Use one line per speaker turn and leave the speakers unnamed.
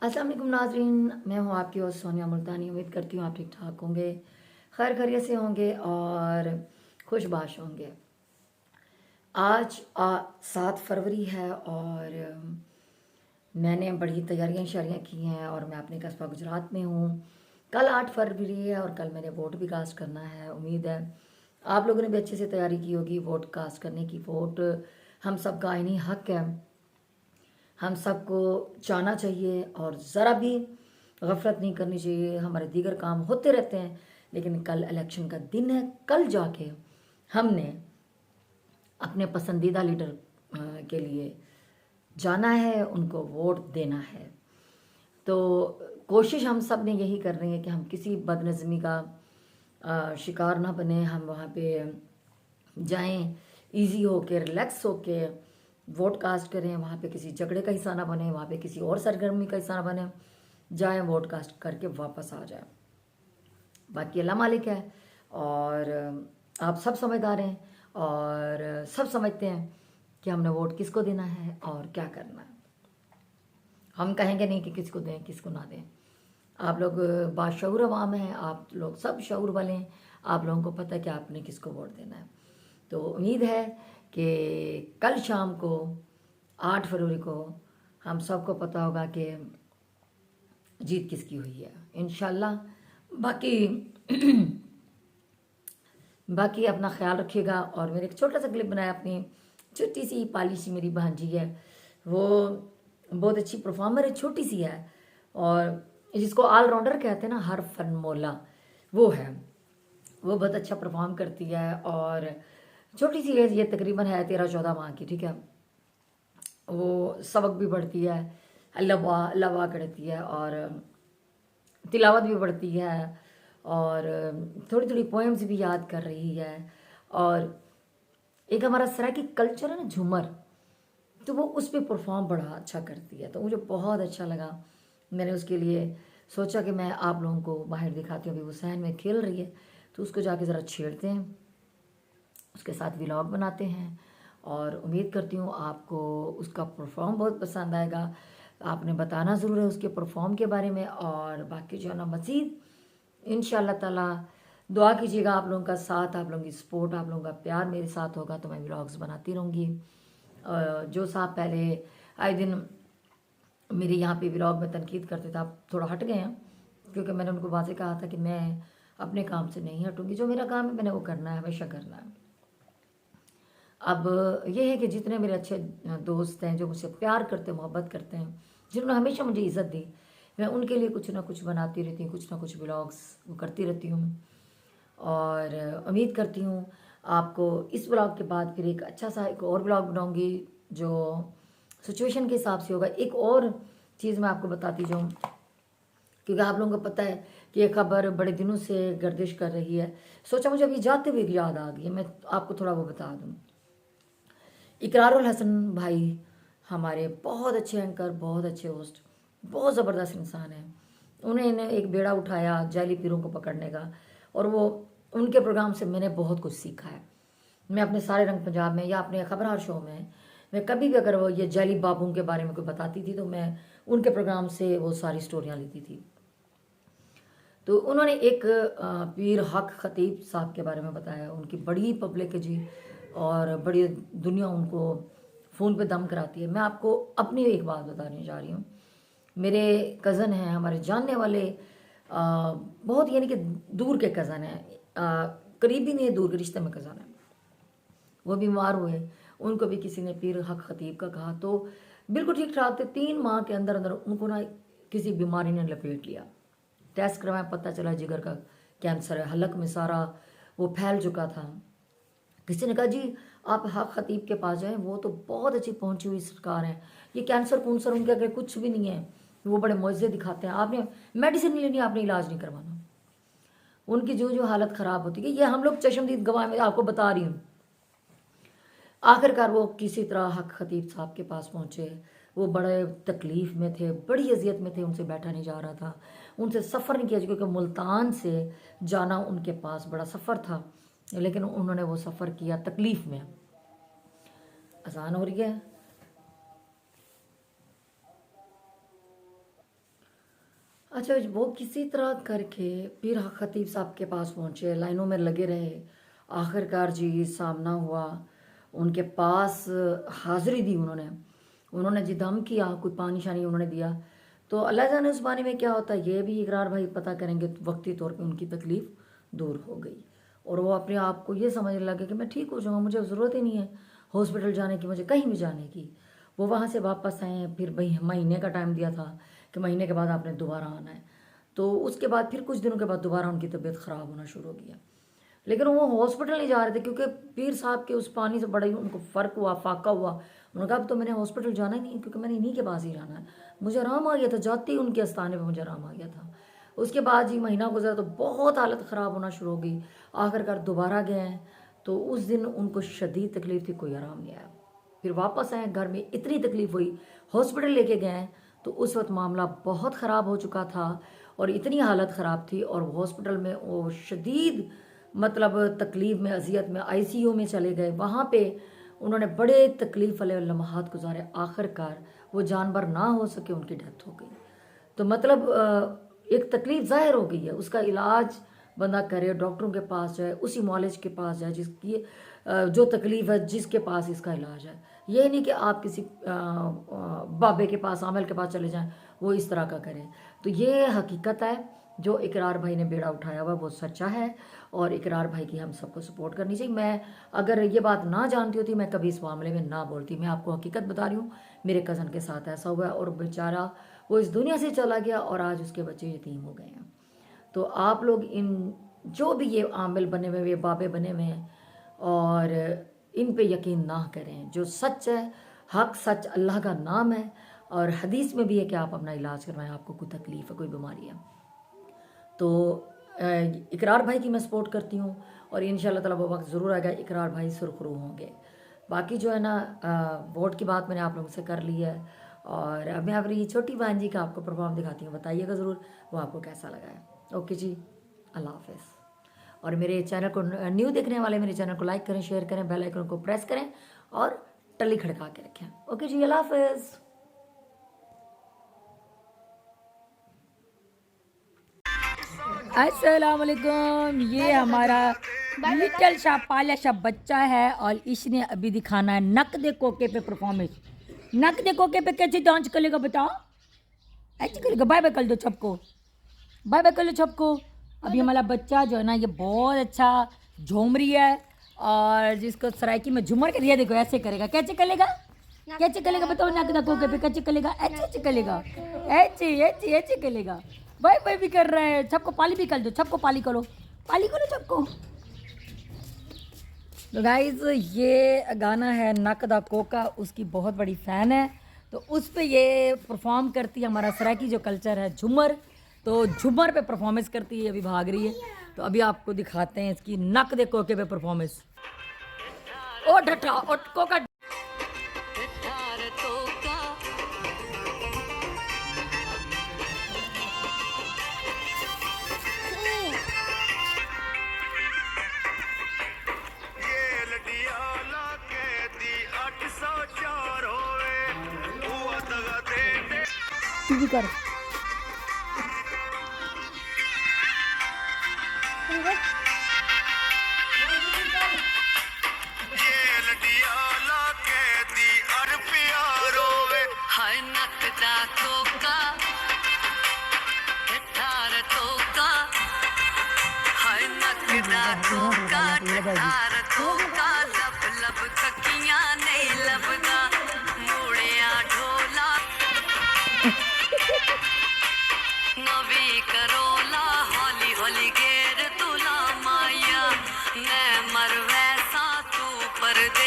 अस्सलाम वालेकुम नाज़रीन, मैं हूँ आपकी होस्ट सोनिया मुल्तानी। उम्मीद करती हूँ आप ठीक ठाक होंगे, खैर खैरियत से होंगे और खुशबाश होंगे। आज 7 फरवरी है और मैंने बड़ी तैयारियां शारियाँ की हैं और मैं अपने कस्बा गुजरात में हूँ। कल 8 फरवरी है और कल मैंने वोट भी कास्ट करना है। उम्मीद है आप लोगों ने भी अच्छे से तैयारी की होगी वोट कास्ट करने की। वोट हम सबका आईनी हक है, हम सबको चाहना चाहिए और ज़रा भी गफलत नहीं करनी चाहिए। हमारे दीगर काम होते रहते हैं, लेकिन कल इलेक्शन का दिन है। कल जाके हमने अपने पसंदीदा लीडर के लिए जाना है, उनको वोट देना है। तो कोशिश हम सब ने यही कर रही है कि हम किसी बदनज़मी का शिकार ना बने। हम वहाँ पे जाएं इजी होके, रिलैक्स होके वोट कास्ट करें। वहाँ पे किसी झगड़े का हिस्सा ना बने, वहाँ पे किसी और सरगर्मी का हिस्सा ना बने। जाएं, वोट कास्ट करके वापस आ जाएं। बाकी अल्लाह मालिक है और आप सब समझदार हैं और सब समझते हैं कि हमने वोट किसको देना है और क्या करना है। हम कहेंगे नहीं कि किसको दें किसको ना दें। आप लोग बाशऊर अवाम हैं, आप लोग सब शऊर वाले हैं, आप लोगों को पता है कि आपने किसको वोट देना है। तो उम्मीद है कि कल शाम को 8 फरवरी को हम सबको पता होगा कि जीत किसकी हुई है इंशाल्लाह। बाकी बाकी अपना ख्याल रखिएगा। और मैंने एक छोटा सा क्लिप बनाया, अपनी छोटी सी पाली सी मेरी भांजी है, वो बहुत अच्छी परफॉर्मर है, छोटी सी है और जिसको ऑलराउंडर कहते हैं ना, हर फन मौला वो है। वो बहुत अच्छा परफॉर्म करती है और छोटी सी एज, ये तकरीबन है 13-14 माह की, ठीक है। वो सबक भी पढ़ती है, अल्लाह अल्लाह करती है और तिलावत भी पढ़ती है और थोड़ी थोड़ी पोएम्स भी याद कर रही है। और एक हमारा सराकी कल्चर है ना, झूमर, तो वो उस पर परफॉर्म बड़ा अच्छा करती है। तो मुझे बहुत अच्छा लगा। मैंने उसके लिए सोचा कि मैं आप लोगों को बाहर दिखाती हूँ। अभी वो सहन में खेल रही है, तो उसको जाके ज़रा छेड़ते हैं, उसके साथ व्लॉग बनाते हैं और उम्मीद करती हूँ आपको उसका परफॉर्म बहुत पसंद आएगा। आपने बताना ज़रूर है उसके परफॉर्म के बारे में। और बाकी जो है ना, मज़ीद इंशाल्लाह ताला दुआ कीजिएगा। आप लोगों का साथ, आप लोगों की सपोर्ट, आप लोगों का प्यार मेरे साथ होगा तो मैं व्लॉग्स बनाती रहूँगी। जो साहब पहले आए दिन मेरे यहाँ पे व्लॉग में तनकीद करते थे, आप थोड़ा हट गए हैं, क्योंकि मैंने उनको वाज़े कहा था कि मैं अपने काम से नहीं हटूँगी। जो मेरा काम है मैंने वो करना है, हमेशा करना है। अब ये है कि जितने मेरे अच्छे दोस्त हैं जो मुझसे प्यार करते हैं, मोहब्बत करते हैं, जिन्होंने हमेशा मुझे इज़्ज़त दी, मैं उनके लिए कुछ ना कुछ बनाती रहती हूँ, कुछ ना कुछ व्लॉग्स वो करती रहती हूँ। और उम्मीद करती हूँ आपको इस व्लॉग के बाद फिर एक अच्छा सा एक और व्लॉग बनाऊँगी जो सिचुएशन के हिसाब से होगा। एक और चीज़ मैं आपको बताती जाऊँ, क्योंकि आप लोगों को पता है कि ये खबर बड़े दिनों से गर्दिश कर रही है। सोचा मुझे अभी जाते हुए याद आ गई, मैं आपको थोड़ा वो बता दूँ। इकरारुल हसन भाई हमारे बहुत अच्छे एंकर, बहुत अच्छे होस्ट, बहुत ज़बरदस्त इंसान हैं। उन्होंने एक बेड़ा उठाया जाली पीरों को पकड़ने का, और वो उनके प्रोग्राम से मैंने बहुत कुछ सीखा है। मैं अपने सारे रंग पंजाब में या अपने खबरहार शो में, मैं कभी भी अगर वो ये जाली बाबू के बारे में कोई बताती थी तो मैं उनके प्रोग्राम से वो सारी स्टोरियाँ लेती थी। तो उन्होंने एक पीर हक खतीब साहब के बारे में बताया। उनकी बड़ी पब्लिक है जी और बड़ी दुनिया उनको फ़ोन पे दम कराती है। मैं आपको अपनी एक बात बताने जा रही हूँ। मेरे कज़न हैं, हमारे जानने वाले, बहुत यानी कि दूर के कज़न हैं, करीबी नहीं, दूर के रिश्ते में कज़न हैं। वो बीमार हुए, उनको भी किसी ने पीर हक खतीब का कहा तो बिल्कुल ठीक ठाक थे। 3 माह के अंदर अंदर उनको ना किसी बीमारी ने लपेट लिया। टेस्ट करवाया, पता चला जिगर का कैंसर है, हलक में सारा वो फैल चुका था। किसी ने कहा जी आप हक खतीब के पास जाएं, वो तो बहुत अच्छी पहुंची हुई सरकार है, ये कैंसर कुंसर उनके आगे कुछ भी नहीं है, वो बड़े मुआवजे दिखाते हैं, आपने मेडिसिन नहीं लेनी, आपने इलाज नहीं करवाना। उनकी जो जो हालत ख़राब होती है, ये हम लोग चश्मदीद गवाह में आपको बता रही हूँ। आखिरकार वो किसी तरह हक खतीब साहब के पास पहुँचे। वो बड़े तकलीफ़ में थे, बड़ी अजियत में थे, उनसे बैठा नहीं जा रहा था, उनसे सफ़र नहीं किया, क्योंकि मुल्तान से जाना उनके पास बड़ा सफ़र था, लेकिन उन्होंने वो सफ़र किया तकलीफ़ में। आसान हो रही है। अच्छा, वो किसी तरह करके फिर खतीब साहब के पास पहुँचे, लाइनों में लगे रहे। आखिरकार जी सामना हुआ, उनके पास हाज़िरी दी उन्होंने। उन्होंने जी दम किया, कोई पानी शानी उन्होंने दिया। तो अल्लाह जाने उस पानी में क्या होता है, ये भी इकरार भाई पता करेंगे तो वक्ती तौर पे उनकी तकलीफ़ दूर हो गई और वो अपने आप को ये समझने लगे कि मैं ठीक हो जाऊँगा, मुझे ज़रूरत ही नहीं है हॉस्पिटल जाने की, मुझे कहीं भी जाने की। वो वहाँ से वापस आए, फिर भाई महीने का टाइम दिया था कि महीने के बाद आपने दोबारा आना है। तो उसके बाद फिर कुछ दिनों के बाद दोबारा उनकी तबीयत ख़राब होना शुरू हो गया, लेकिन वो हॉस्पिटल नहीं जा रहे थे क्योंकि पीर साहब के उस पानी से बड़ा ही उनको फ़र्क हुआ, फाका हुआ। उन्होंने कहा अब तो मैंने हॉस्पिटल जाना ही नहीं क्योंकि मैंने इन्हीं के पास ही जाना है, मुझे आराम आ गया था, जाते ही उनके आस्थाने पे मुझे आराम आ गया था। उसके बाद जी महीना गुजरा तो बहुत हालत ख़राब होना शुरू हो गई। आखिरकार दोबारा गए हैं तो उस दिन उनको शदीद तकलीफ़ थी, कोई आराम नहीं आया। फिर वापस आए, घर में इतनी तकलीफ़ हुई, हॉस्पिटल लेके गए हैं तो उस वक्त मामला बहुत ख़राब हो चुका था और इतनी हालत ख़राब थी और हॉस्पिटल में वो शदीद मतलब तकलीफ़ में, अजियत में, आईसीयू में चले गए। वहाँ पे उन्होंने बड़े तकलीफ़ वाले लम्हात गुजारे। आखिरकार वो जानवर ना हो सके, उनकी डेथ हो गई। तो मतलब एक तकलीफ़ ज़ाहिर हो गई है, उसका इलाज बंदा करे, डॉक्टरों के पास जाए, उसी मौलज के पास जाए जिसकी जो तकलीफ़ है, जिसके पास इसका इलाज है। ये नहीं कि आप किसी बाबे के पास, आमिल के पास चले जाएं, वो इस तरह का करें। तो ये हकीकत है, जो इकरार भाई ने बेड़ा उठाया हुआ वो सच्चा है और इकरार भाई की हम सबको सपोर्ट करनी चाहिए। मैं अगर ये बात ना जानती होती मैं कभी इस मामले में ना बोलती। मैं आपको हकीकत बता रही हूँ, मेरे कज़न के साथ ऐसा हुआ है और बेचारा वो इस दुनिया से चला गया और आज उसके बच्चे यतीम हो गए हैं। तो आप लोग इन जो भी ये आमिल बने हुए, ये बाबे बने हुए हैं, और इन पे यकीन ना करें। जो सच है, हक सच अल्लाह का नाम है और हदीस में भी है कि आप अपना इलाज करवाएं, आपको कोई तकलीफ़ है, कोई बीमारी है। तो इकरार भाई की मैं सपोर्ट करती हूँ और इंशाल्लाह ताला वो वक्त ज़रूर आएगा, इकरार भाई सुरखरू होंगे। बाकी जो है ना, वोट की बात मैंने आप लोगों से कर ली है और अब मैं अपनी छोटी बहन जी का आपको परफॉर्म दिखाती हूँ, बताइएगा ज़रूर वो आपको कैसा लगा है। ओके जी, अल्लाह हाफ़िज़। और मेरे चैनल को न्यू देखने वाले मेरे चैनल को लाइक करें, शेयर करें, बेल आइकन को प्रेस करें और टल्ली खड़का के रखें। ओके जी, अल्लाह हाफ़िज़। अस्सलाम वालेकुम। ये हमारा लिटिल सा पाला सा बच्चा है और इसने अभी दिखाना है नक दे कोके पे परफॉर्मेंस। नक दे कोके पे कैसे डांस करेगा बताओ? ऐसे करेगा। बाय बाय कर दो सबको, बाय बाय कर लो सबको। अभी हमारा बच्चा जो है ना, ये बहुत अच्छा झूमरी है और जिसको सराइकी में झूमर के दिया, देखो ऐसे करेगा। कैसे करेगा, कैसे करेगा बताओ? नक दे कोके पे कैसे करेगा? ऐसे ऐसे करेगा, ऐसे ऐसे ऐसे करेगा। बाय बाय भी कर रहे हैं, सबको पाली भी कर दो, सबको पाली करो, पाली करो सबको। तो गाइज ये गाना है नक दा कोका, उसकी बहुत बड़ी फ़ैन है तो उस पे ये परफॉर्म करती है। हमारा सराइकी जो कल्चर है झूमर, तो झूमर पे परफॉर्मेंस करती है, अभी भाग रही है। तो अभी आपको दिखाते हैं इसकी नक दे कोके पे परफॉर्मेंस। ओ ढट्ठा ओ कोका। तू भी कर।
हाय नक दा कोका, ठार कोका, हाय नक दा कोका, ठार कोका, लब लब ककियां नहीं लबदा, मूड़िया ढोला नवी करोला, हौली हौली गेर तुला माया, मैं मर वैसा तू परदे